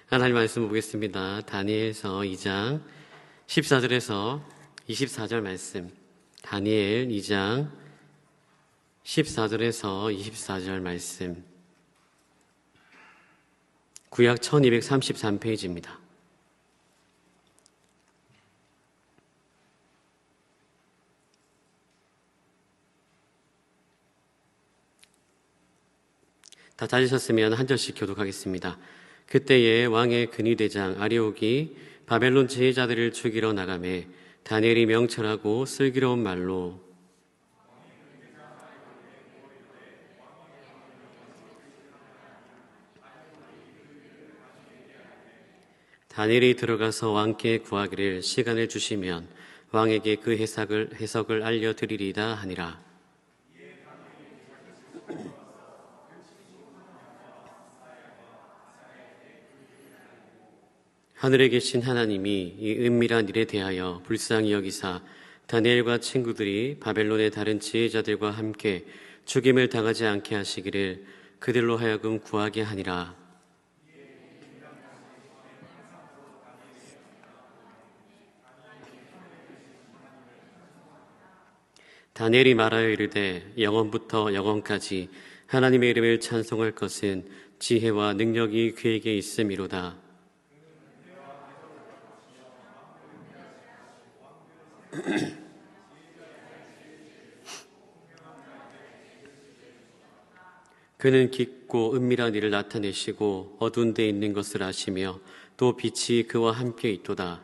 하나님 말씀 보겠습니다. 다니엘서 2장 14절에서 24절 말씀. 다니엘 2장 14절에서 24절 말씀. 구약 1233페이지입니다. 다 찾으셨으면 한 절씩 교독하겠습니다. 그때에 왕의 근위대장 아리옥이 바벨론 지혜자들을 죽이러 나가매 다니엘이 명철하고 슬기로운 말로 다니엘이 들어가서 왕께 구하기를 시간을 주시면 왕에게 그 해석을 알려드리리다 하니라. 하늘에 계신 하나님이 이 은밀한 일에 대하여 불쌍히 여기사 다니엘과 친구들이 바벨론의 다른 지혜자들과 함께 죽임을 당하지 않게 하시기를 그들로 하여금 구하게 하니라. 다니엘이 말하여 이르되 영원부터 영원까지 하나님의 이름을 찬송할 것은 지혜와 능력이 그에게 있음이로다. 그는 깊고 은밀한 일을 나타내시고 어두운 데 있는 것을 아시며 또 빛이 그와 함께 있도다.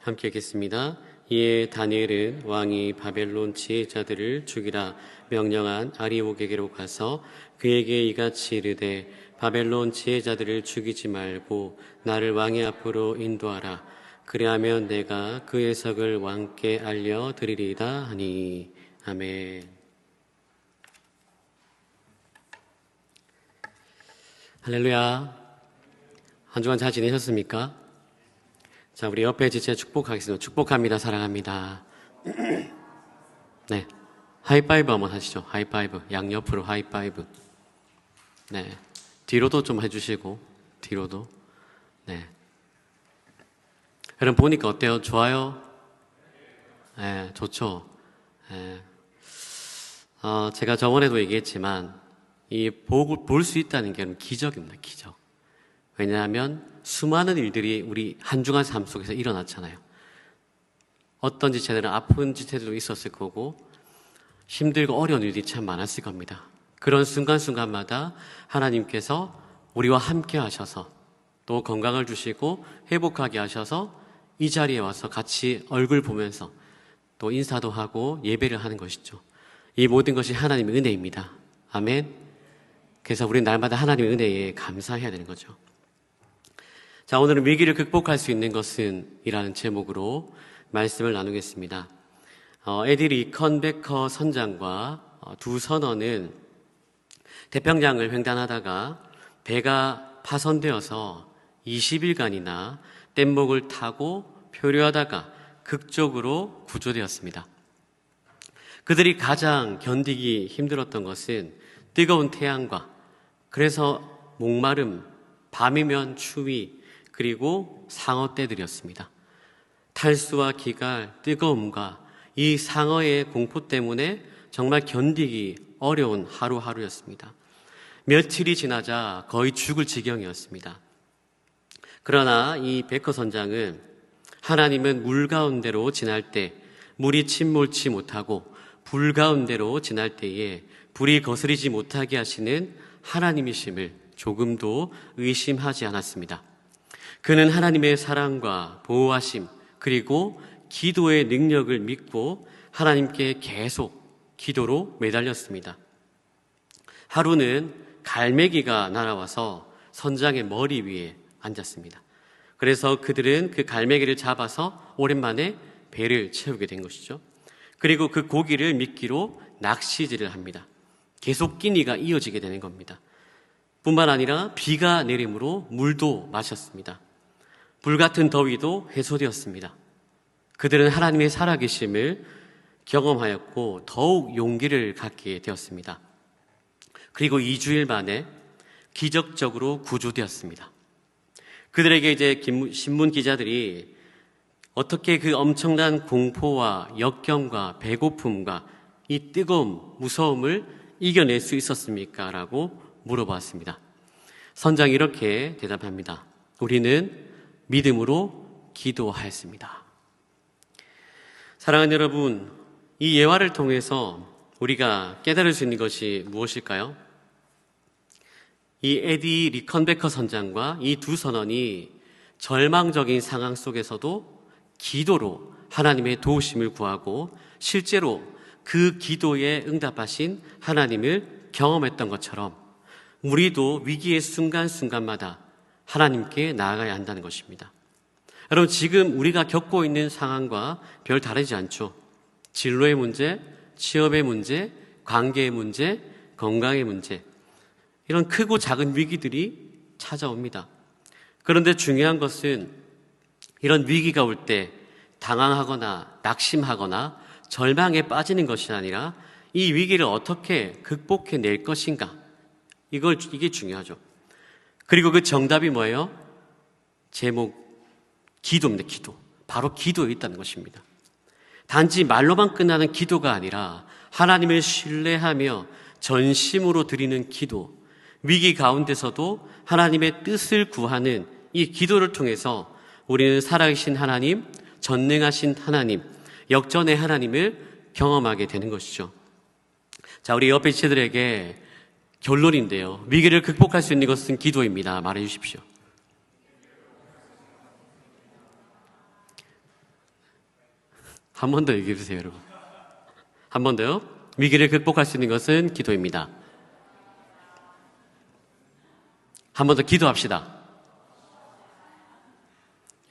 함께 읽겠습니다. 이에 다니엘은 왕이 바벨론 지혜자들을 죽이라 명령한 아리옥에게로 가서 그에게 이같이 이르되 바벨론 지혜자들을 죽이지 말고 나를 왕의 앞으로 인도하라. 그리하면 내가 그 해석을 왕께 알려드리리다 하니. 아멘. 할렐루야. 한 주간 잘 지내셨습니까? 자, 우리 옆에 지체 축복하겠습니다. 축복합니다. 사랑합니다. 네. 하이파이브 한번 하시죠. 하이파이브. 양옆으로 하이파이브. 네. 뒤로도 좀 해주시고, 뒤로도. 네. 여러분 보니까 어때요? 좋아요? 네, 좋죠? 네. 제가 저번에도 얘기했지만, 이 볼 수 있다는 게 기적입니다. 기적. 왜냐하면 수많은 일들이 우리 한 주간 삶 속에서 일어났잖아요. 어떤 지체들은 아픈 지체들도 있었을 거고 힘들고 어려운 일들이 참 많았을 겁니다. 그런 순간순간마다 하나님께서 우리와 함께 하셔서 또 건강을 주시고 회복하게 하셔서 이 자리에 와서 같이 얼굴 보면서 또 인사도 하고 예배를 하는 것이죠. 이 모든 것이 하나님의 은혜입니다. 아멘. 그래서 우리는 날마다 하나님의 은혜에 감사해야 되는 거죠. 자, 오늘은 위기를 극복할 수 있는 것은 이라는 제목으로 말씀을 나누겠습니다. 에디 리컨베커 선장과 두 선원은 태평양을 횡단하다가 배가 파손되어서 20일간이나 뗏목을 타고 표류하다가 극적으로 구조되었습니다. 그들이 가장 견디기 힘들었던 것은 뜨거운 태양과 그래서 목마름, 밤이면 추위, 그리고 상어떼들이었습니다. 탈수와 기갈, 뜨거움과 이 상어의 공포 때문에 정말 견디기 어려운 하루하루였습니다. 며칠이 지나자 거의 죽을 지경이었습니다. 그러나 이 베커 선장은 하나님은 물 가운데로 지날 때 물이 침몰치 못하고 불 가운데로 지날 때에 불이 거스리지 못하게 하시는 하나님이심을 조금도 의심하지 않았습니다. 그는 하나님의 사랑과 보호하심 그리고 기도의 능력을 믿고 하나님께 계속 기도로 매달렸습니다. 하루는 갈매기가 날아와서 선장의 머리 위에 앉았습니다. 그래서 그들은 그 갈매기를 잡아서 오랜만에 배를 채우게 된 것이죠. 그리고 그 고기를 미끼로 낚시질을 합니다. 계속 끼니가 이어지게 되는 겁니다. 뿐만 아니라 비가 내림으로 물도 마셨습니다. 불같은 더위도 해소되었습니다. 그들은 하나님의 살아계심을 경험하였고 더욱 용기를 갖게 되었습니다. 그리고 2주일 만에 기적적으로 구조되었습니다. 그들에게 이제 신문 기자들이 어떻게 그 엄청난 공포와 역경과 배고픔과 이 뜨거움, 무서움을 이겨낼 수 있었습니까? 라고 물어봤습니다. 선장이 이렇게 대답합니다. 우리는 믿음으로 기도하였습니다. 사랑하는 여러분, 이 예화를 통해서 우리가 깨달을 수 있는 것이 무엇일까요? 이 에디 리컨베커 선장과 이 두 선원이 절망적인 상황 속에서도 기도로 하나님의 도우심을 구하고 실제로 그 기도에 응답하신 하나님을 경험했던 것처럼 우리도 위기의 순간순간마다 하나님께 나아가야 한다는 것입니다. 여러분, 지금 우리가 겪고 있는 상황과 별 다르지 않죠. 진로의 문제, 취업의 문제, 관계의 문제, 건강의 문제, 이런 크고 작은 위기들이 찾아옵니다. 그런데 중요한 것은 이런 위기가 올 때 당황하거나 낙심하거나 절망에 빠지는 것이 아니라 이 위기를 어떻게 극복해낼 것인가, 이게 중요하죠. 그리고 그 정답이 뭐예요? 제목, 기도입니다. 기도. 바로 기도에 있다는 것입니다. 단지 말로만 끝나는 기도가 아니라 하나님을 신뢰하며 전심으로 드리는 기도, 위기 가운데서도 하나님의 뜻을 구하는 이 기도를 통해서 우리는 살아계신 하나님, 전능하신 하나님, 역전의 하나님을 경험하게 되는 것이죠. 자, 우리 옆에 지체들에게 결론인데요. 위기를 극복할 수 있는 것은 기도입니다. 말해 주십시오. 한 번 더 얘기해 주세요, 여러분. 한 번 더요. 위기를 극복할 수 있는 것은 기도입니다. 한 번 더 기도합시다.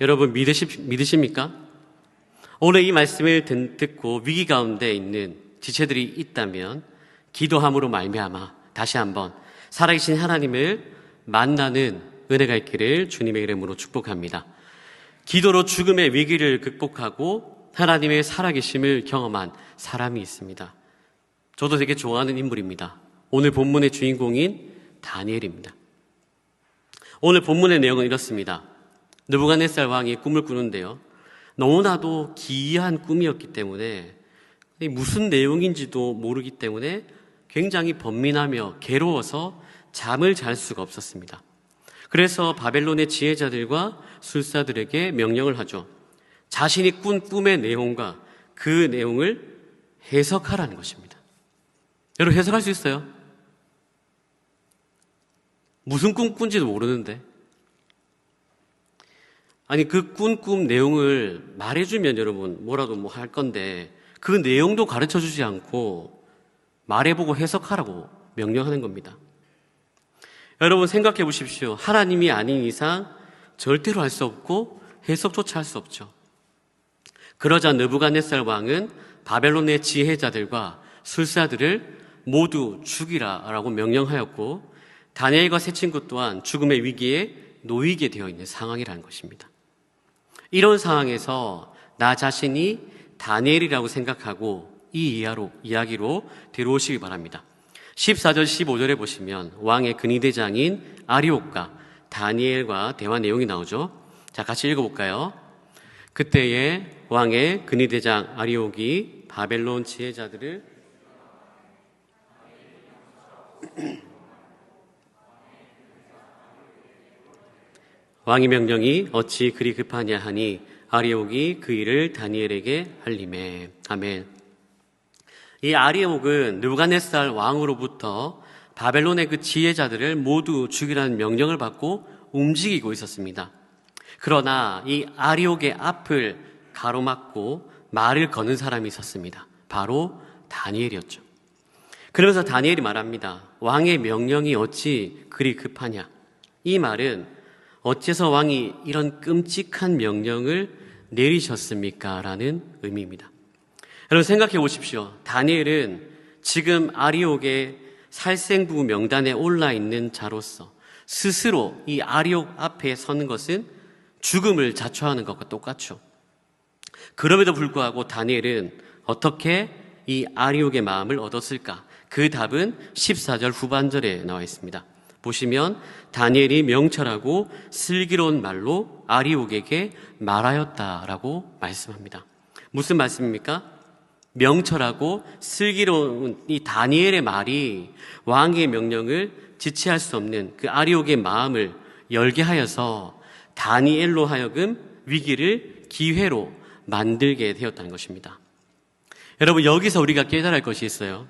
여러분, 믿으십니까? 오늘 이 말씀을 듣고 위기 가운데 있는 지체들이 있다면 기도함으로 말미암아 다시 한번 살아계신 하나님을 만나는 은혜가 있기를 주님의 이름으로 축복합니다. 기도로 죽음의 위기를 극복하고 하나님의 살아계심을 경험한 사람이 있습니다. 저도 되게 좋아하는 인물입니다. 오늘 본문의 주인공인 다니엘입니다. 오늘 본문의 내용은 이렇습니다. 느부갓네살 왕이 꿈을 꾸는데요. 너무나도 기이한 꿈이었기 때문에 무슨 내용인지도 모르기 때문에 굉장히 번민하며 괴로워서 잠을 잘 수가 없었습니다. 그래서 바벨론의 지혜자들과 술사들에게 명령을 하죠. 자신이 꾼 꿈의 내용과 그 내용을 해석하라는 것입니다. 여러분, 해석할 수 있어요? 무슨 꿈 꾼지도 모르는데. 아니, 그 꾼 꿈 내용을 말해주면 여러분 뭐라도 뭐 할 건데 그 내용도 가르쳐주지 않고 말해보고 해석하라고 명령하는 겁니다. 여러분, 생각해 보십시오. 하나님이 아닌 이상 절대로 할 수 없고 해석조차 할 수 없죠. 그러자 느부갓네살 왕은 바벨론의 지혜자들과 술사들을 모두 죽이라라고 명령하였고 다니엘과 세 친구 또한 죽음의 위기에 놓이게 되어 있는 상황이라는 것입니다. 이런 상황에서 나 자신이 다니엘이라고 생각하고 이 이야기로 들어오시기 바랍니다. 14절 15절에 보시면 왕의 근위대장인 아리옥과 다니엘과 대화 내용이 나오죠. 자, 같이 읽어볼까요? 그때에 왕의 근위대장 아리옥이 바벨론 지혜자들을 왕의 명령이 어찌 그리 급하냐 하니 아리옥이 그 일을 다니엘에게 알림해. 아멘. 이 아리옥은 느부갓네살 왕으로부터 바벨론의 그 지혜자들을 모두 죽이라는 명령을 받고 움직이고 있었습니다. 그러나 이 아리옥의 앞을 가로막고 말을 거는 사람이 있었습니다. 바로 다니엘이었죠. 그러면서 다니엘이 말합니다. 왕의 명령이 어찌 그리 급하냐. 이 말은 어째서 왕이 이런 끔찍한 명령을 내리셨습니까? 라는 의미입니다. 여러분, 생각해 보십시오. 다니엘은 지금 아리옥의 살생부 명단에 올라 있는 자로서 스스로 이 아리옥 앞에 서는 것은 죽음을 자초하는 것과 똑같죠. 그럼에도 불구하고 다니엘은 어떻게 이 아리옥의 마음을 얻었을까? 그 답은 14절 후반절에 나와 있습니다. 보시면 다니엘이 명철하고 슬기로운 말로 아리옥에게 말하였다라고 말씀합니다. 무슨 말씀입니까? 명철하고 슬기로운 이 다니엘의 말이 왕의 명령을 지체할 수 없는 그 아리옥의 마음을 열게 하여서 다니엘로 하여금 위기를 기회로 만들게 되었다는 것입니다. 여러분, 여기서 우리가 깨달을 것이 있어요.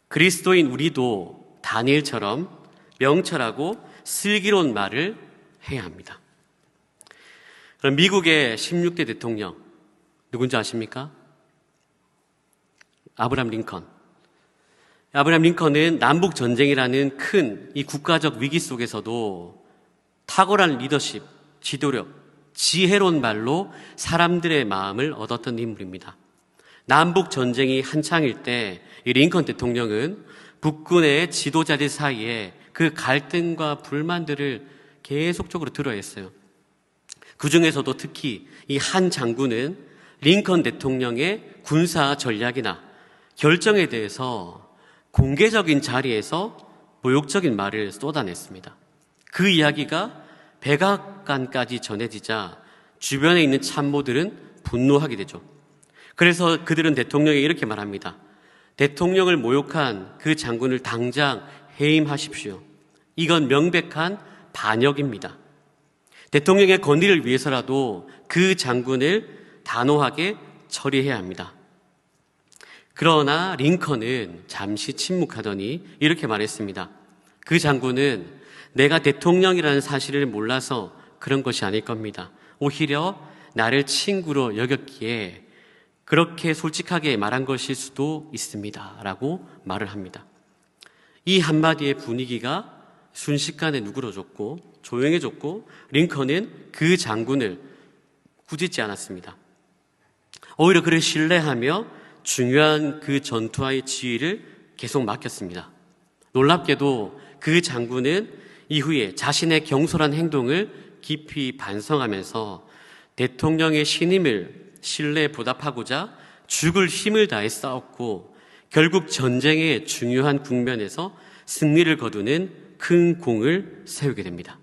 그리스도인 우리도 다니엘처럼 명철하고 슬기로운 말을 해야 합니다. 그럼 미국의 16대 대통령 누군지 아십니까? 아브라함 링컨. 아브라함 링컨은 남북 전쟁이라는 큰 이 국가적 위기 속에서도 탁월한 리더십, 지도력, 지혜로운 말로 사람들의 마음을 얻었던 인물입니다. 남북 전쟁이 한창일 때 이 링컨 대통령은 북군의 지도자들 사이에 그 갈등과 불만들을 계속적으로 드러야 했어요. 그 중에서도 특히 이 한 장군은 링컨 대통령의 군사 전략이나 결정에 대해서 공개적인 자리에서 모욕적인 말을 쏟아냈습니다. 그 이야기가 백악관까지 전해지자 주변에 있는 참모들은 분노하게 되죠. 그래서 그들은 대통령에게 이렇게 말합니다. 대통령을 모욕한 그 장군을 당장 해임하십시오. 이건 명백한 반역입니다. 대통령의 권위를 위해서라도 그 장군을 단호하게 처리해야 합니다. 그러나 링컨은 잠시 침묵하더니 이렇게 말했습니다. 그 장군은 내가 대통령이라는 사실을 몰라서 그런 것이 아닐 겁니다. 오히려 나를 친구로 여겼기에 그렇게 솔직하게 말한 것일 수도 있습니다. 라고 말을 합니다. 이 한마디의 분위기가 순식간에 누그러졌고 조용해졌고 링컨은 그 장군을 꾸짖지 않았습니다. 오히려 그를 신뢰하며 중요한 그 전투와의 지휘를 계속 맡겼습니다. 놀랍게도 그 장군은 이후에 자신의 경솔한 행동을 깊이 반성하면서 대통령의 신임을 신뢰에 보답하고자 죽을 힘을 다해 싸웠고 결국 전쟁의 중요한 국면에서 승리를 거두는 큰 공을 세우게 됩니다.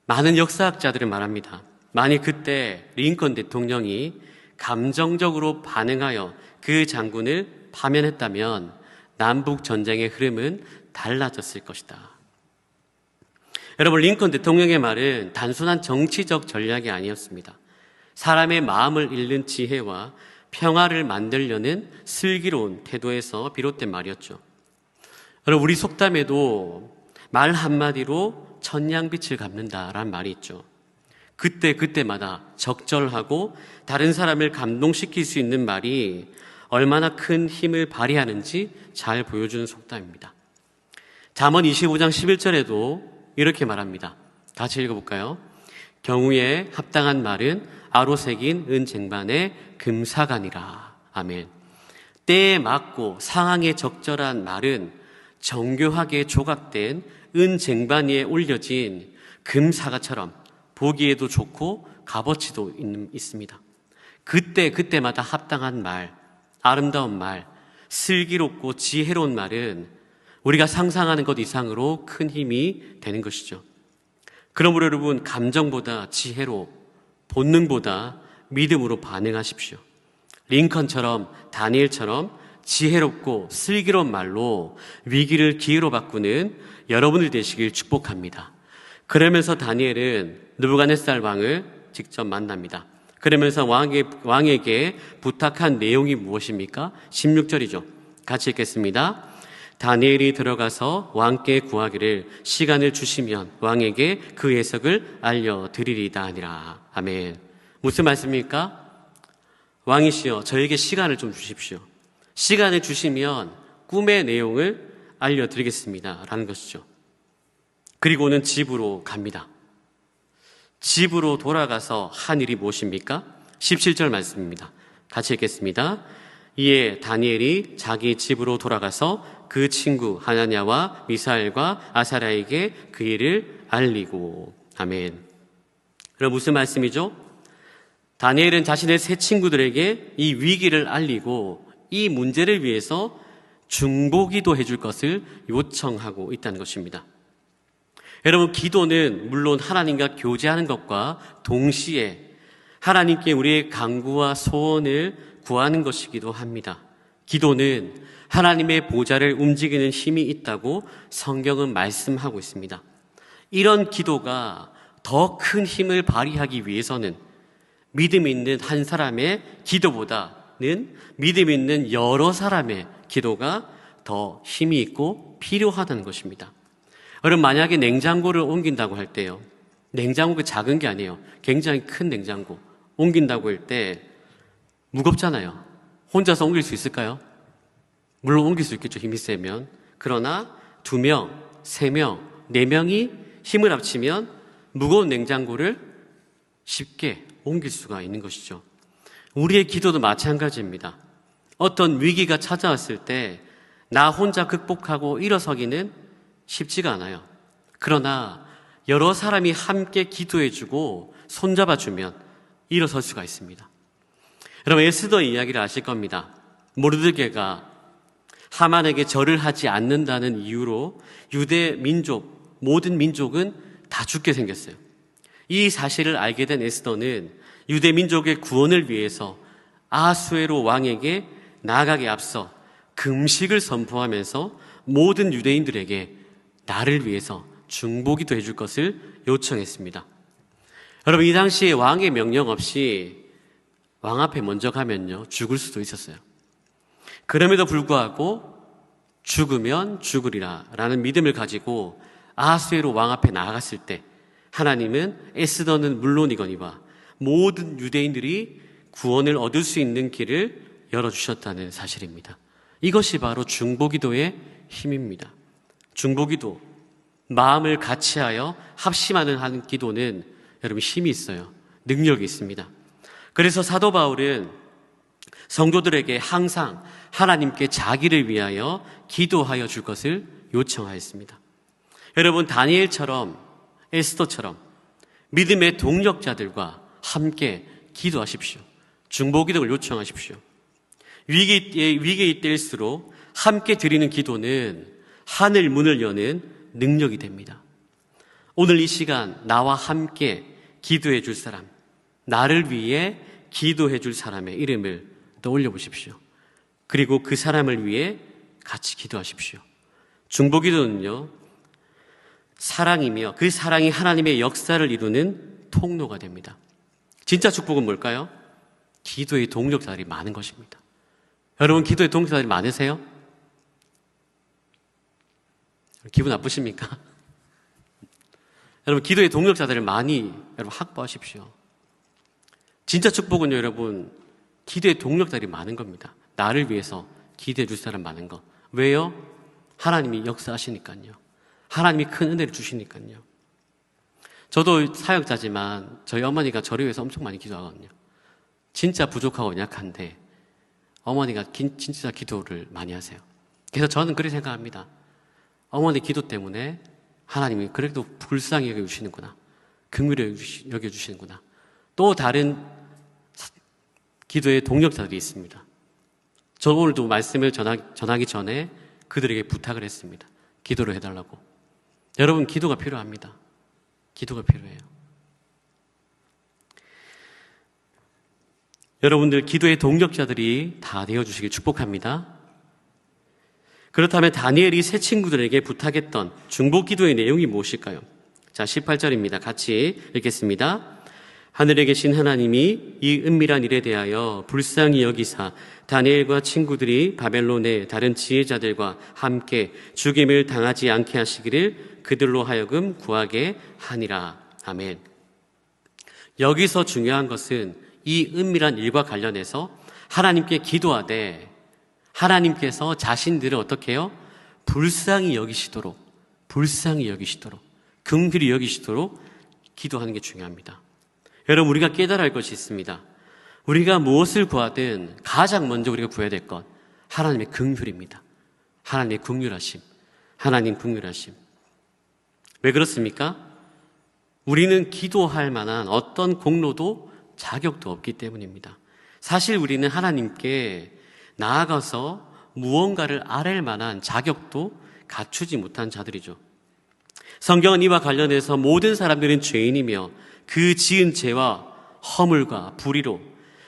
많은 역사학자들은 말합니다. 만일 그때 링컨 대통령이 감정적으로 반응하여 그 장군을 파면했다면 남북 전쟁의 흐름은 달라졌을 것이다. 여러분, 링컨 대통령의 말은 단순한 정치적 전략이 아니었습니다. 사람의 마음을 읽는 지혜와 평화를 만들려는 슬기로운 태도에서 비롯된 말이었죠. 여러분, 우리 속담에도 말 한마디로 천냥빛을 갚는다라는 말이 있죠. 그때마다 적절하고 다른 사람을 감동시킬 수 있는 말이 얼마나 큰 힘을 발휘하는지 잘 보여주는 속담입니다. 잠언 25장 11절에도 이렇게 말합니다. 같이 읽어볼까요? 경우에 합당한 말은 아로 새긴 은쟁반의 금사간이라. 아멘. 때에 맞고 상황에 적절한 말은 정교하게 조각된 은쟁반 위에 올려진 금사과처럼 보기에도 좋고 값어치도 있습니다. 그때마다 합당한 말, 아름다운 말, 슬기롭고 지혜로운 말은 우리가 상상하는 것 이상으로 큰 힘이 되는 것이죠. 그러므로 여러분, 감정보다 지혜로, 본능보다 믿음으로 반응하십시오. 링컨처럼, 다니엘처럼 지혜롭고 슬기로운 말로 위기를 기회로 바꾸는 여러분들 되시길 축복합니다. 그러면서 다니엘은 느부갓네살 왕을 직접 만납니다. 그러면서 왕에게 부탁한 내용이 무엇입니까? 16절이죠. 같이 읽겠습니다. 다니엘이 들어가서 왕께 구하기를 시간을 주시면 왕에게 그 해석을 알려드리리다 하니라. 아멘. 무슨 말씀입니까? 왕이시여, 저에게 시간을 좀 주십시오. 시간을 주시면 꿈의 내용을 알려드리겠습니다. 라는 것이죠. 그리고는 집으로 갑니다. 집으로 돌아가서 한 일이 무엇입니까? 17절 말씀입니다. 같이 읽겠습니다. 이에 다니엘이 자기 집으로 돌아가서 그 친구 하나냐와 미사엘과 아사랴에게 그 일을 알리고. 아멘. 그럼 무슨 말씀이죠? 다니엘은 자신의 세 친구들에게 이 위기를 알리고 이 문제를 위해서 중보기도 해줄 것을 요청하고 있다는 것입니다. 여러분, 기도는 물론 하나님과 교제하는 것과 동시에 하나님께 우리의 간구와 소원을 구하는 것이기도 합니다. 기도는 하나님의 보좌를 움직이는 힘이 있다고 성경은 말씀하고 있습니다. 이런 기도가 더 큰 힘을 발휘하기 위해서는 믿음 있는 한 사람의 기도보다는 믿음 있는 여러 사람의 기도가 더 힘이 있고 필요하다는 것입니다. 여러분, 만약에 냉장고를 옮긴다고 할 때요, 냉장고가 작은 게 아니에요. 굉장히 큰 냉장고 옮긴다고 할 때 무겁잖아요. 혼자서 옮길 수 있을까요? 물론 옮길 수 있겠죠, 힘이 세면. 그러나 2명, 3명, 4명이 힘을 합치면 무거운 냉장고를 쉽게 옮길 수가 있는 것이죠. 우리의 기도도 마찬가지입니다. 어떤 위기가 찾아왔을 때 나 혼자 극복하고 일어서기는 쉽지가 않아요. 그러나 여러 사람이 함께 기도해주고 손잡아주면 일어설 수가 있습니다. 여러분, 에스더 이야기를 아실 겁니다. 모르드게가 하만에게 절을 하지 않는다는 이유로 유대 민족, 모든 민족은 다 죽게 생겼어요. 이 사실을 알게 된 에스더는 유대 민족의 구원을 위해서 아수에로 왕에게 나아가기 앞서 금식을 선포하면서 모든 유대인들에게 나를 위해서 중보기도 해줄 것을 요청했습니다. 여러분, 이 당시에 왕의 명령 없이 왕 앞에 먼저 가면요, 죽을 수도 있었어요. 그럼에도 불구하고 죽으면 죽으리라 라는 믿음을 가지고 아수에로 왕 앞에 나아갔을 때 하나님은 에스더는 물론이거니와 모든 유대인들이 구원을 얻을 수 있는 길을 열어주셨다는 사실입니다. 이것이 바로 중보기도의 힘입니다. 중보기도, 마음을 같이하여 합심하는 한 기도는 여러분 힘이 있어요. 능력이 있습니다. 그래서 사도 바울은 성도들에게 항상 하나님께 자기를 위하여 기도하여 줄 것을 요청하였습니다. 여러분, 다니엘처럼 에스더처럼 믿음의 동력자들과 함께 기도하십시오. 중보기도를 요청하십시오. 위기의 때일수록 함께 드리는 기도는 하늘 문을 여는 능력이 됩니다. 오늘 이 시간 나와 함께 기도해 줄 사람, 나를 위해 기도해 줄 사람의 이름을 떠올려 보십시오. 그리고 그 사람을 위해 같이 기도하십시오. 중보기도는요, 사랑이며 그 사랑이 하나님의 역사를 이루는 통로가 됩니다. 진짜 축복은 뭘까요? 기도의 동력자들이 많은 것입니다. 여러분, 기도의 동력자들이 많으세요? 기분 나쁘십니까? 여러분, 기도의 동력자들을 많이 여러분 확보하십시오. 진짜 축복은요, 여러분, 기도의 동력자들이 많은 겁니다. 나를 위해서 기도해 줄 사람 많은 거. 왜요? 하나님이 역사하시니까요. 하나님이 큰 은혜를 주시니까요. 저도 사역자지만 저희 어머니가 저를 위해서 엄청 많이 기도하거든요. 진짜 부족하고 약한데 어머니가 진짜 기도를 많이 하세요. 그래서 저는 그렇게 생각합니다. 어머니 기도 때문에 하나님이 그래도 불쌍히 여겨주시는구나, 긍휼히 여겨주시는구나. 또 다른 기도의 동력자들이 있습니다. 저 오늘도 말씀을 전하기 전에 그들에게 부탁을 했습니다. 기도를 해달라고. 여러분, 기도가 필요합니다. 기도가 필요해요. 여러분들 기도의 동력자들이 다 되어주시길 축복합니다. 그렇다면 다니엘이 세 친구들에게 부탁했던 중보기도의 내용이 무엇일까요? 자, 18절입니다. 같이 읽겠습니다. 하늘에 계신 하나님이 이 은밀한 일에 대하여 불쌍히 여기사 다니엘과 친구들이 바벨론의 다른 지혜자들과 함께 죽임을 당하지 않게 하시기를 그들로 하여금 구하게 하니라. 아멘. 여기서 중요한 것은 이 은밀한 일과 관련해서 하나님께 기도하되 하나님께서 자신들을 어떻게 해요? 불쌍히 여기시도록, 긍휼히 여기시도록 기도하는 게 중요합니다. 여러분, 우리가 깨달아야 할 것이 있습니다. 우리가 무엇을 구하든 가장 먼저 우리가 구해야 될 것, 하나님의 긍휼입니다. 하나님의 긍휼하심, 하나님 긍휼하심. 왜 그렇습니까? 우리는 기도할 만한 어떤 공로도 자격도 없기 때문입니다. 사실 우리는 하나님께 나아가서 무언가를 아뢰 만한 자격도 갖추지 못한 자들이죠. 성경은 이와 관련해서 모든 사람들은 죄인이며 그 지은 죄와 허물과 불의로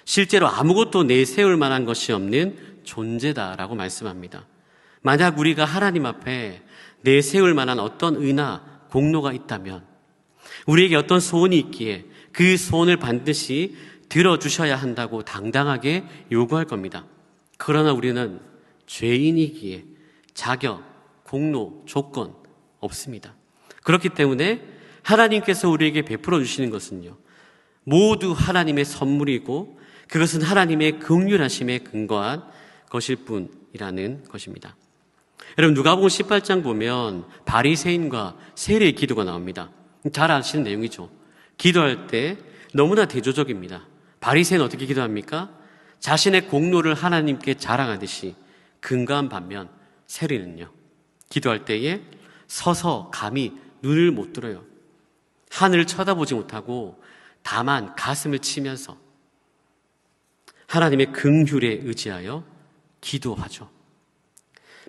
실제로 아무것도 내세울 만한 것이 없는 존재다라고 말씀합니다. 만약 우리가 하나님 앞에 내세울 만한 어떤 의나 공로가 있다면, 우리에게 어떤 소원이 있기에 그 소원을 반드시 들어주셔야 한다고 당당하게 요구할 겁니다. 그러나 우리는 죄인이기에 자격, 공로, 조건 없습니다. 그렇기 때문에 하나님께서 우리에게 베풀어 주시는 것은요, 모두 하나님의 선물이고 그것은 하나님의 긍휼하심에 근거한 것일 뿐이라는 것입니다. 여러분, 누가복음 18장 보면 바리새인과 세리의 기도가 나옵니다. 잘 아시는 내용이죠. 기도할 때 너무나 대조적입니다. 바리새인은 어떻게 기도합니까? 자신의 공로를 하나님께 자랑하듯이 근거한 반면, 세리는요, 기도할 때에 서서 감히 눈을 못 들어요. 하늘을 쳐다보지 못하고 다만 가슴을 치면서 하나님의 긍휼에 의지하여 기도하죠.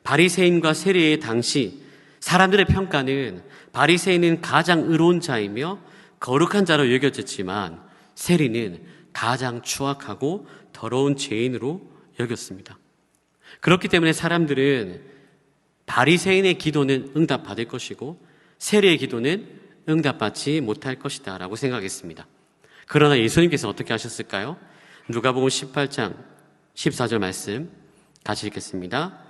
바리새인과 세리의 당시 사람들의 평가는 바리새인은 가장 의로운 자이며 거룩한 자로 여겨졌지만 세리는 가장 추악하고 더러운 죄인으로 여겼습니다. 그렇기 때문에 사람들은 바리새인의 기도는 응답받을 것이고 세리의 기도는 응답받지 못할 것이다 라고 생각했습니다. 그러나 예수님께서 어떻게 하셨을까요? 누가복음 18장 14절 말씀 같이 읽겠습니다.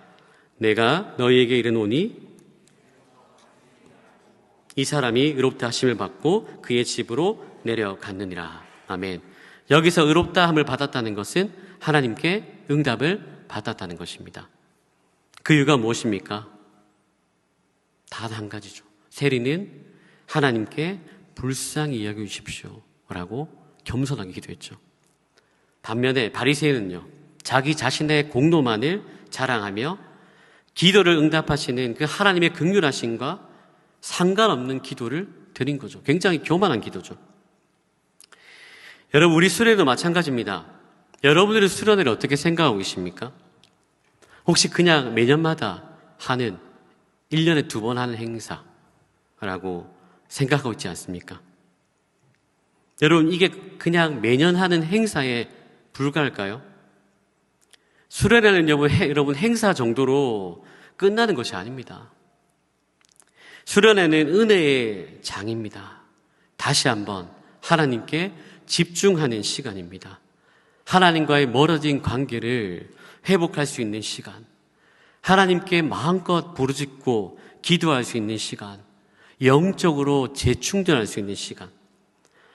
내가 너희에게 이르노니 이 사람이 의롭다 하심을 받고 그의 집으로 내려갔느니라. 아멘. 여기서 의롭다 함을 받았다는 것은 하나님께 응답을 받았다는 것입니다. 그 이유가 무엇입니까? 단 한 가지죠. 세리는 하나님께 불쌍히 여겨주십시오 라고 겸손하게 기도했죠. 반면에 바리새인은요, 자기 자신의 공로만을 자랑하며 기도를 응답하시는 그 하나님의 긍휼하심과 상관없는 기도를 드린 거죠. 굉장히 교만한 기도죠. 여러분, 우리 수련회도 마찬가지입니다. 여러분들의 수련회를 어떻게 생각하고 계십니까? 혹시 그냥 매년마다 하는 1년에 2번 하는 행사라고 생각하고 있지 않습니까? 여러분, 이게 그냥 매년 하는 행사에 불과할까요? 수련회는 여러분 행사 정도로 끝나는 것이 아닙니다. 수련회는 은혜의 장입니다. 다시 한번 하나님께 집중하는 시간입니다. 하나님과의 멀어진 관계를 회복할 수 있는 시간, 하나님께 마음껏 부르짖고 기도할 수 있는 시간, 영적으로 재충전할 수 있는 시간,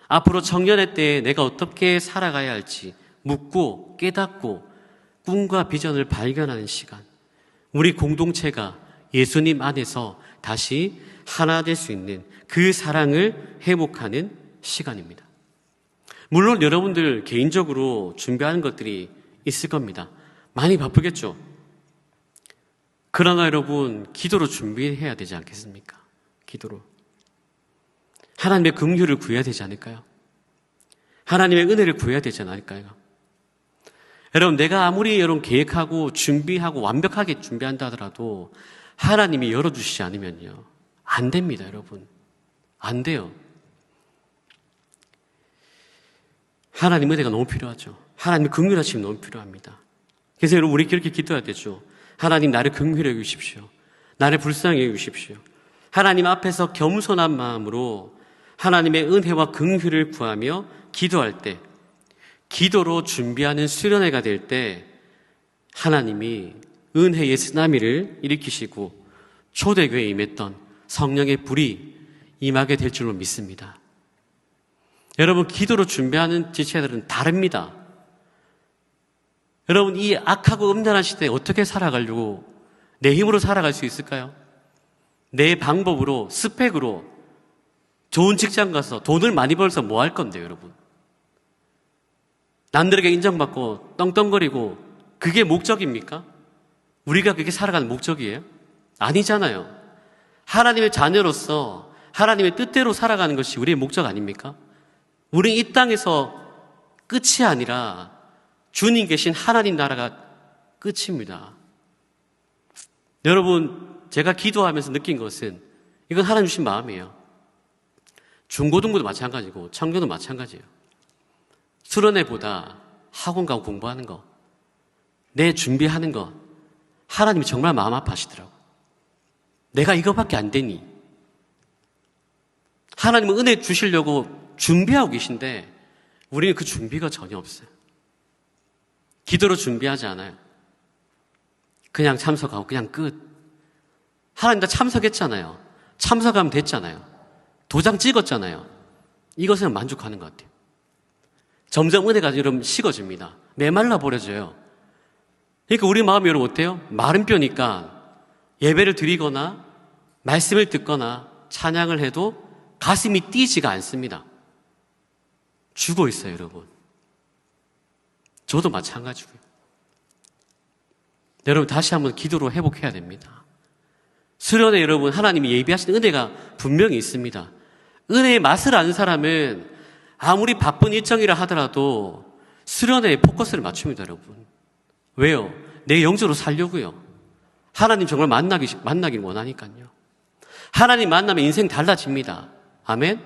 앞으로 청년의 때에 내가 어떻게 살아가야 할지 묻고 깨닫고 꿈과 비전을 발견하는 시간, 우리 공동체가 예수님 안에서 다시 하나 될 수 있는 그 사랑을 회복하는 시간입니다. 물론 여러분들 개인적으로 준비하는 것들이 있을 겁니다. 많이 바쁘겠죠. 그러나 여러분, 기도로 준비해야 되지 않겠습니까? 기도로. 하나님의 긍휼을 구해야 되지 않을까요? 하나님의 은혜를 구해야 되지 않을까요? 여러분, 내가 아무리 여러분 계획하고 준비하고 완벽하게 준비한다 하더라도 하나님이 열어주시지 않으면요, 안 됩니다, 여러분. 안 돼요. 하나님의 은혜가 너무 필요하죠. 하나님의 긍휼하심이 너무 필요합니다. 그래서 여러분, 우리 그렇게 기도해야 되죠. 하나님, 나를 긍휼히 여기십시오. 나를 불쌍히 여기십시오. 하나님 앞에서 겸손한 마음으로 하나님의 은혜와 긍휼을 구하며 기도할 때, 기도로 준비하는 수련회가 될 때 하나님이 은혜의 쓰나미를 일으키시고 초대교회에 임했던 성령의 불이 임하게 될 줄로 믿습니다. 여러분, 기도로 준비하는 지체들은 다릅니다. 여러분, 이 악하고 음란한 시대에 어떻게 살아가려고 내 힘으로 살아갈 수 있을까요? 내 방법으로, 스펙으로 좋은 직장 가서 돈을 많이 벌어서 뭐 할 건데요, 여러분? 남들에게 인정받고 떵떵거리고 그게 목적입니까? 우리가 그렇게 살아가는 목적이에요? 아니잖아요. 하나님의 자녀로서 하나님의 뜻대로 살아가는 것이 우리의 목적 아닙니까? 우리는 이 땅에서 끝이 아니라 주님 계신 하나님 나라가 끝입니다. 여러분, 제가 기도하면서 느낀 것은 이건 하나님 주신 마음이에요. 중고등부도 마찬가지고 청교도 마찬가지예요. 수련회보다 학원 가고 공부하는 거, 내 준비하는 거 하나님이 정말 마음 아파하시더라고요. 내가 이거밖에 안 되니? 하나님은 은혜 주시려고 준비하고 계신데 우리는 그 준비가 전혀 없어요. 기도로 준비하지 않아요. 그냥 참석하고 그냥 끝. 하나님 다 참석했잖아요. 참석하면 됐잖아요. 도장 찍었잖아요. 이것에 만족하는 것 같아요. 점점 은혜가 여러분 식어집니다. 메말라 버려져요. 그러니까 우리 마음이 여러분 어때요? 마른 뼈니까 예배를 드리거나 말씀을 듣거나 찬양을 해도 가슴이 뛰지가 않습니다. 죽어 있어요, 여러분. 저도 마찬가지고요. 여러분 다시 한번 기도로 회복해야 됩니다. 수련회 여러분 하나님이 예비하신 은혜가 분명히 있습니다. 은혜의 맛을 아는 사람은 아무리 바쁜 일정이라 하더라도 수련회에 포커스를 맞춥니다, 여러분. 왜요? 내 영적으로 살려고요. 하나님 정말 만나길 원하니까요. 하나님 만나면 인생 달라집니다. 아멘?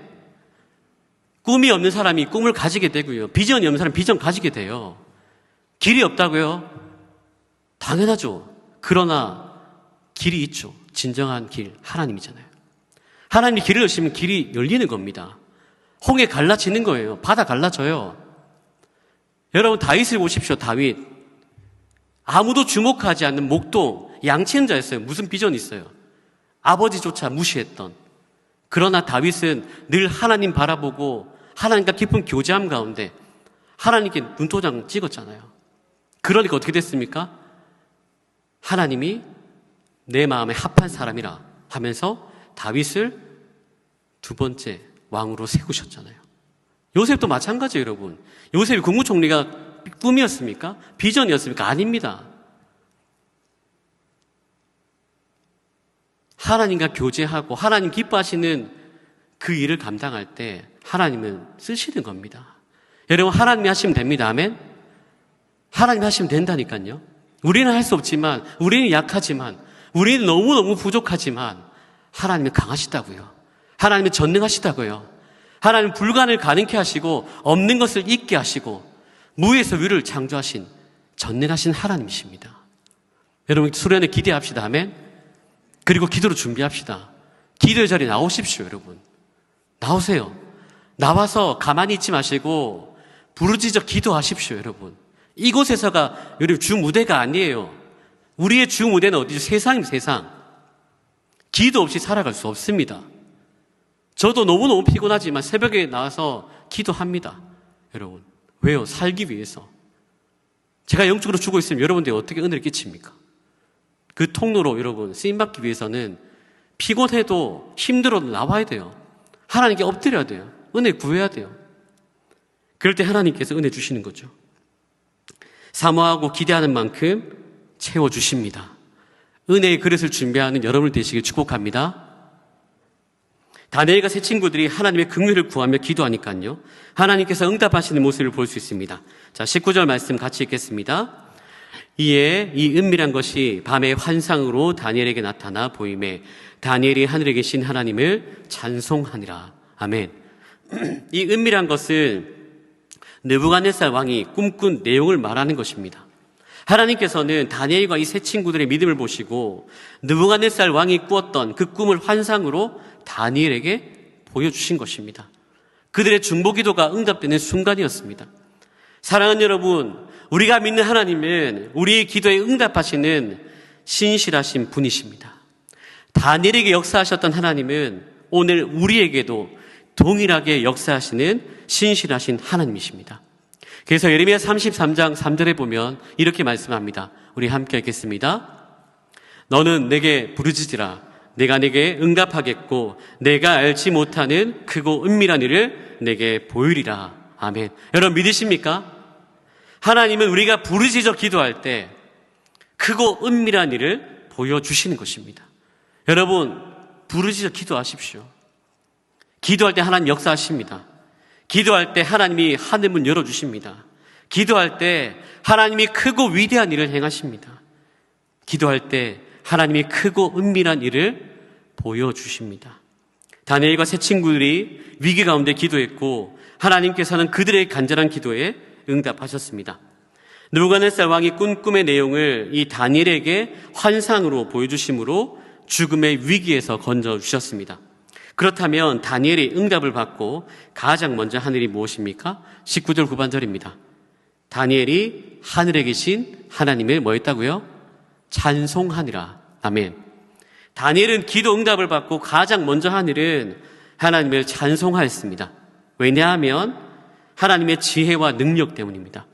꿈이 없는 사람이 꿈을 가지게 되고요. 비전이 없는 사람이 비전 가지게 돼요. 길이 없다고요? 당연하죠. 그러나 길이 있죠. 진정한 길, 하나님이잖아요. 하나님이 길을 여시면 길이 열리는 겁니다. 홍해 갈라지는 거예요. 바다 갈라져요. 여러분 다윗을 보십시오. 다윗. 아무도 주목하지 않는 목동, 양치는 자였어요. 무슨 비전이 있어요? 아버지조차 무시했던. 그러나 다윗은 늘 하나님 바라보고 하나님과 깊은 교제함 가운데 하나님께 눈도장 찍었잖아요. 그러니까 어떻게 됐습니까? 하나님이 내 마음에 합한 사람이라 하면서 다윗을 두 번째 왕으로 세우셨잖아요. 요셉도 마찬가지예요, 여러분. 요셉이 국무총리가 꿈이었습니까? 비전이었습니까? 아닙니다. 하나님과 교제하고 하나님 기뻐하시는 그 일을 감당할 때 하나님은 쓰시는 겁니다. 여러분 하나님이 하시면 됩니다. 아멘? 하나님이 하시면 된다니까요. 우리는 할 수 없지만, 우리는 약하지만, 우리는 너무너무 부족하지만 하나님은 강하시다고요. 하나님은 전능하시다고요. 하나님은 불가능을 가능케 하시고 없는 것을 있게 하시고 무에서 위를 창조하신 전능하신 하나님이십니다. 여러분 수련회 기대합시다. 아멘? 그리고 기도로 준비합시다. 기도의 자리에 나오십시오. 여러분 나오세요. 나와서 가만히 있지 마시고 부르짖어 기도하십시오. 여러분 이곳에서가 여러분 주 무대가 아니에요. 우리의 주 무대는 어디죠? 세상입니다. 세상. 기도 없이 살아갈 수 없습니다. 저도 너무너무 피곤하지만 새벽에 나와서 기도합니다. 여러분 왜요? 살기 위해서. 제가 영적으로 죽어 있으면 여러분들이 어떻게 은혜를 끼칩니까? 그 통로로 여러분 쓰임받기 위해서는 피곤해도 힘들어도 나와야 돼요. 하나님께 엎드려야 돼요. 은혜 구해야 돼요. 그럴 때 하나님께서 은혜 주시는 거죠. 사모하고 기대하는 만큼 채워주십니다. 은혜의 그릇을 준비하는 여러분을 되시길 축복합니다. 다니엘과 세 친구들이 하나님의 긍휼을 구하며 기도하니까요. 하나님께서 응답하시는 모습을 볼 수 있습니다. 자, 19절 말씀 같이 읽겠습니다. 이에 이 은밀한 것이 밤의 환상으로 다니엘에게 나타나 보임에 다니엘이 하늘에 계신 하나님을 찬송하니라. 아멘. 이 은밀한 것은 느부갓네살 왕이 꿈꾼 내용을 말하는 것입니다. 하나님께서는 다니엘과 이 세 친구들의 믿음을 보시고 느부갓네살 왕이 꾸었던 그 꿈을 환상으로 다니엘에게 보여주신 것입니다. 그들의 중보기도가 응답되는 순간이었습니다. 사랑하는 여러분, 우리가 믿는 하나님은 우리의 기도에 응답하시는 신실하신 분이십니다. 다니엘에게 역사하셨던 하나님은 오늘 우리에게도 동일하게 역사하시는 신실하신 하나님이십니다. 그래서 예레미야 33장 3절에 보면 이렇게 말씀합니다. 우리 함께 읽겠습니다. 너는 내게 부르짖으라. 내가 내게 응답하겠고 내가 알지 못하는 크고 은밀한 일을 내게 보이리라. 아멘. 여러분 믿으십니까? 하나님은 우리가 부르짖어 기도할 때 크고 은밀한 일을 보여주시는 것입니다. 여러분, 부르짖어 기도하십시오. 기도할 때 하나님 역사하십니다. 기도할 때 하나님이 하늘문 열어주십니다. 기도할 때 하나님이 크고 위대한 일을 행하십니다. 기도할 때 하나님이 크고 은밀한 일을 보여주십니다. 다니엘과 세 친구들이 위기 가운데 기도했고 하나님께서는 그들의 간절한 기도에 응답하셨습니다. 느부갓네살 왕이 꾼 꿈의 내용을 이 다니엘에게 환상으로 보여주심으로 죽음의 위기에서 건져주셨습니다. 그렇다면 다니엘이 응답을 받고 가장 먼저 한 일이 무엇입니까? 19절 후반절입니다. 다니엘이 하늘에 계신 하나님을 뭐 했다고요? 찬송하니라. 아멘. 다니엘은 기도 응답을 받고 가장 먼저 한 일은 하나님을 찬송하였습니다. 왜냐하면 하나님의 지혜와 능력 때문입니다.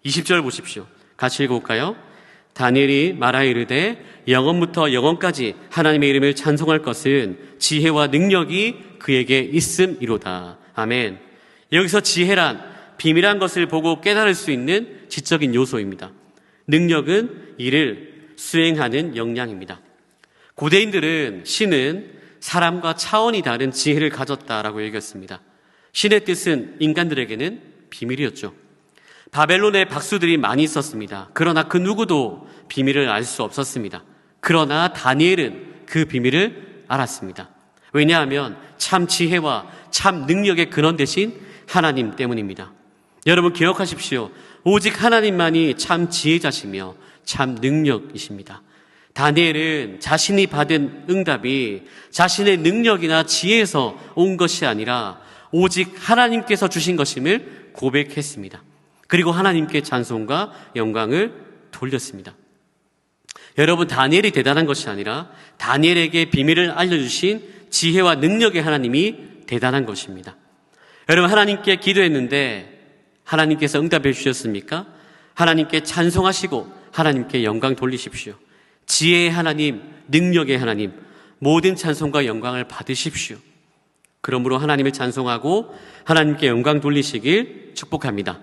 20절 보십시오. 같이 읽어볼까요? 다니엘이 말하여 이르되 영원부터 영원까지 하나님의 이름을 찬송할 것은 지혜와 능력이 그에게 있음이로다. 아멘. 여기서 지혜란 비밀한 것을 보고 깨달을 수 있는 지적인 요소입니다. 능력은 이를 수행하는 역량입니다. 고대인들은 신은 사람과 차원이 다른 지혜를 가졌다라고 얘기했습니다. 신의 뜻은 인간들에게는 비밀이었죠. 바벨론에 박수들이 많이 있었습니다. 그러나 그 누구도 비밀을 알 수 없었습니다. 그러나 다니엘은 그 비밀을 알았습니다. 왜냐하면 참 지혜와 참 능력의 근원 되신 하나님 때문입니다. 여러분 기억하십시오. 오직 하나님만이 참 지혜자시며 참 능력이십니다. 다니엘은 자신이 받은 응답이 자신의 능력이나 지혜에서 온 것이 아니라 오직 하나님께서 주신 것임을 고백했습니다. 그리고 하나님께 찬송과 영광을 돌렸습니다. 여러분, 다니엘이 대단한 것이 아니라 다니엘에게 비밀을 알려주신 지혜와 능력의 하나님이 대단한 것입니다. 여러분, 하나님께 기도했는데 하나님께서 응답해 주셨습니까? 하나님께 찬송하시고 하나님께 영광 돌리십시오. 지혜의 하나님, 능력의 하나님, 모든 찬송과 영광을 받으십시오. 그러므로 하나님을 찬송하고 하나님께 영광 돌리시길 축복합니다.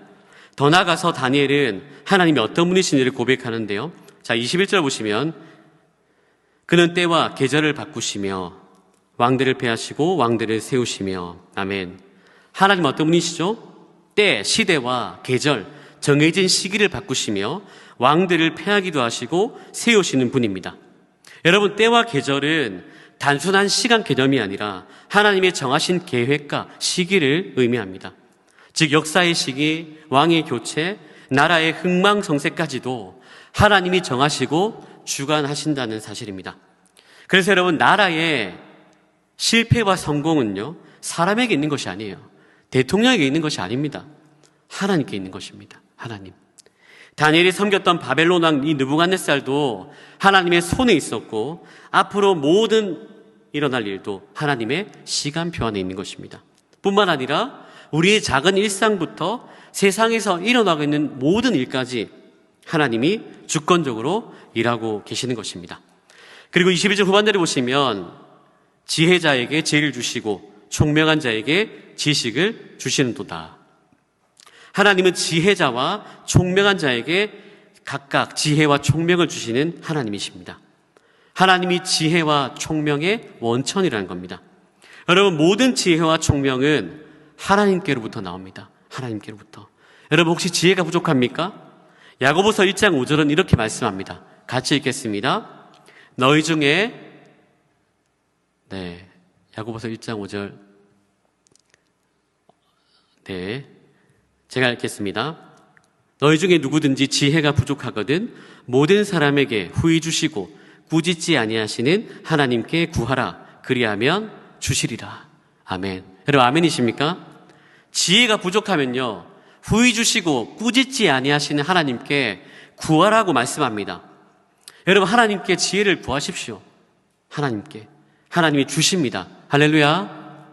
더 나아가서 다니엘은 하나님이 어떤 분이신지를 고백하는데요. 자, 21절 보시면 그는 때와 계절을 바꾸시며 왕들을 폐하시고 왕들을 세우시며. 아멘. 하나님 어떤 분이시죠? 때, 시대와 계절, 정해진 시기를 바꾸시며 왕들을 폐하기도 하시고 세우시는 분입니다. 여러분, 때와 계절은 단순한 시간 개념이 아니라 하나님의 정하신 계획과 시기를 의미합니다. 즉 역사의 시기, 왕의 교체, 나라의 흥망성쇠까지도 하나님이 정하시고 주관하신다는 사실입니다. 그래서 여러분, 나라의 실패와 성공은요, 사람에게 있는 것이 아니에요. 대통령에게 있는 것이 아닙니다. 하나님께 있는 것입니다. 하나님. 다니엘이 섬겼던 바벨론 왕 이 느부갓네살도 하나님의 손에 있었고 앞으로 모든 일어날 일도 하나님의 시간표 안에 있는 것입니다. 뿐만 아니라 우리의 작은 일상부터 세상에서 일어나고 있는 모든 일까지 하나님이 주권적으로 일하고 계시는 것입니다. 그리고 22절 후반절에 보시면 지혜자에게 지혜를 주시고 총명한 자에게 지식을 주시는도다. 하나님은 지혜자와 총명한 자에게 각각 지혜와 총명을 주시는 하나님이십니다. 하나님이 지혜와 총명의 원천이라는 겁니다. 여러분, 모든 지혜와 총명은 하나님께로부터 나옵니다. 하나님께로부터. 여러분, 혹시 지혜가 부족합니까? 야고보서 1장 5절은 이렇게 말씀합니다. 같이 읽겠습니다. 너희 중에 야고보서 1장 5절 제가 읽겠습니다. 너희 중에 누구든지 지혜가 부족하거든 모든 사람에게 후히 주시고 꾸짖지 아니하시는 하나님께 구하라. 그리하면 주시리라. 아멘. 여러분, 아멘이십니까? 지혜가 부족하면요, 후히 주시고 꾸짖지 아니하시는 하나님께 구하라고 말씀합니다. 여러분, 하나님께 지혜를 구하십시오. 하나님께. 하나님이 주십니다. 할렐루야.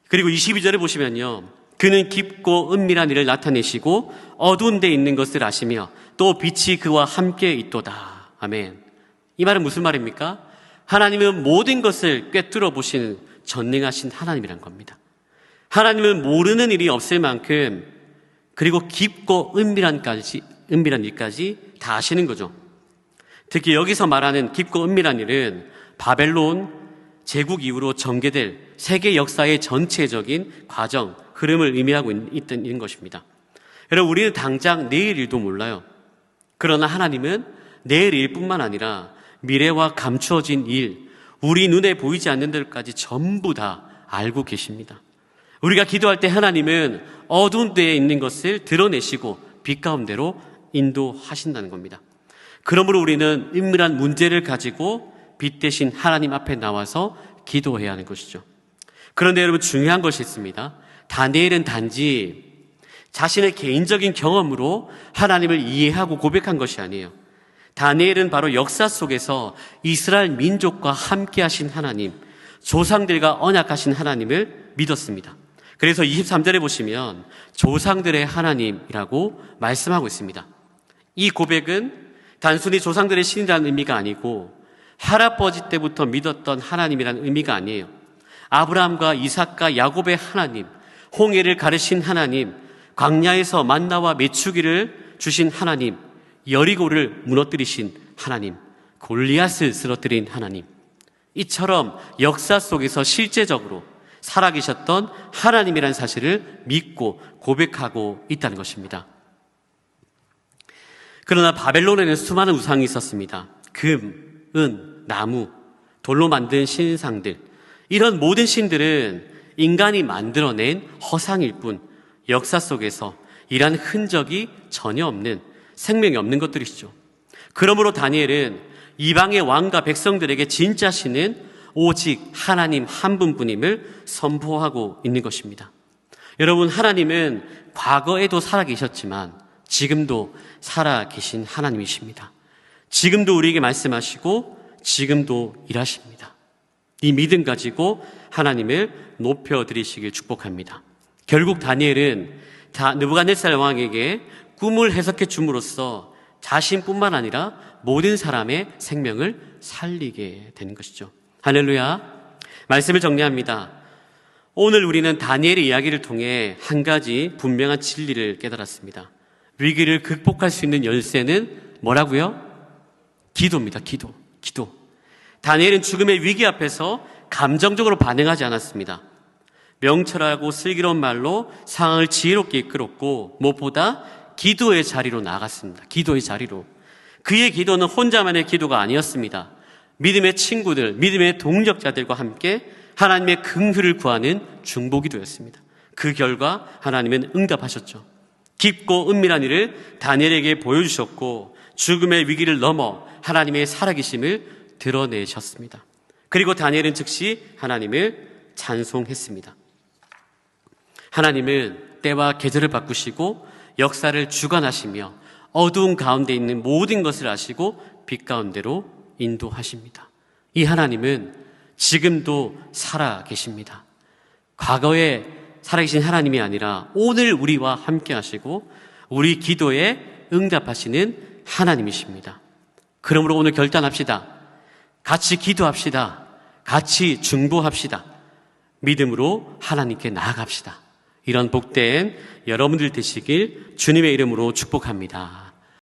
그리고 22절에 보시면요, 그는 깊고 은밀한 일을 나타내시고 어두운 데 있는 것을 아시며 또 빛이 그와 함께 있도다. 아멘. 이 말은 무슨 말입니까? 하나님은 모든 것을 꿰뚫어 보시는 전능하신 하나님이란 겁니다. 하나님은 모르는 일이 없을 만큼 그리고 깊고 은밀한 일까지 다 아시는 거죠. 특히 여기서 말하는 깊고 은밀한 일은 바벨론 제국 이후로 전개될 세계 역사의 전체적인 과정, 흐름을 의미하고 있는 것입니다. 여러분, 우리는 당장 내일 일도 몰라요. 그러나 하나님은 내일 일뿐만 아니라 미래와 감추어진 일, 우리 눈에 보이지 않는 데까지 전부 다 알고 계십니다. 우리가 기도할 때 하나님은 어두운 데에 있는 것을 드러내시고 빛 가운데로 인도하신다는 겁니다. 그러므로 우리는 은밀한 문제를 가지고 빛 대신 하나님 앞에 나와서 기도해야 하는 것이죠. 그런데 여러분, 중요한 것이 있습니다. 다니엘은 단지 자신의 개인적인 경험으로 하나님을 이해하고 고백한 것이 아니에요. 다니엘은 바로 역사 속에서 이스라엘 민족과 함께 하신 하나님, 조상들과 언약하신 하나님을 믿었습니다. 그래서 23절에 보시면 조상들의 하나님이라고 말씀하고 있습니다. 이 고백은 단순히 조상들의 신이라는 의미가 아니고 할아버지 때부터 믿었던 하나님이라는 의미가 아니에요. 아브라함과 이삭과 야곱의 하나님, 홍해를 가르신 하나님, 광야에서 만나와 메추기를 주신 하나님, 여리고를 무너뜨리신 하나님, 골리앗을 쓰러뜨린 하나님, 이처럼 역사 속에서 실제적으로 살아계셨던 하나님이라는 사실을 믿고 고백하고 있다는 것입니다. 그러나 바벨론에는 수많은 우상이 있었습니다. 금, 은, 나무, 돌로 만든 신상들, 이런 모든 신들은 인간이 만들어낸 허상일 뿐 역사 속에서 이러한 흔적이 전혀 없는, 생명이 없는 것들이시죠. 그러므로 다니엘은 이방의 왕과 백성들에게 진짜 신은 오직 하나님 한 분뿐임을 선포하고 있는 것입니다. 여러분, 하나님은 과거에도 살아계셨지만 지금도 살아계신 하나님이십니다. 지금도 우리에게 말씀하시고 지금도 일하십니다. 이 믿음 가지고 하나님을 높여드리시길 축복합니다. 결국 다니엘은 느부갓네살 왕에게 꿈을 해석해 줌으로써 자신뿐만 아니라 모든 사람의 생명을 살리게 되는 것이죠. 할렐루야. 말씀을 정리합니다. 오늘 우리는 다니엘의 이야기를 통해 한 가지 분명한 진리를 깨달았습니다. 위기를 극복할 수 있는 열쇠는 뭐라고요? 기도입니다. 기도. 다니엘은 죽음의 위기 앞에서 감정적으로 반응하지 않았습니다. 명철하고 슬기로운 말로 상황을 지혜롭게 이끌었고 무엇보다 기도의 자리로 나아갔습니다. 기도의 자리로. 그의 기도는 혼자만의 기도가 아니었습니다. 믿음의 친구들, 믿음의 동력자들과 함께 하나님의 긍휼을 구하는 중보기도였습니다. 그 결과 하나님은 응답하셨죠. 깊고 은밀한 일을 다니엘에게 보여주셨고 죽음의 위기를 넘어 하나님의 살아계심을 드러내셨습니다. 그리고 다니엘은 즉시 하나님을 찬송했습니다. 하나님은 때와 계절을 바꾸시고 역사를 주관하시며 어두운 가운데 있는 모든 것을 아시고 빛 가운데로 인도하십니다. 이 하나님은 지금도 살아계십니다. 과거에 살아계신 하나님이 아니라 오늘 우리와 함께 하시고 우리 기도에 응답하시는 하나님이십니다. 그러므로 오늘 결단합시다. 같이 기도합시다. 같이 중보합시다. 믿음으로 하나님께 나아갑시다. 이런 복된 여러분들 되시길 주님의 이름으로 축복합니다.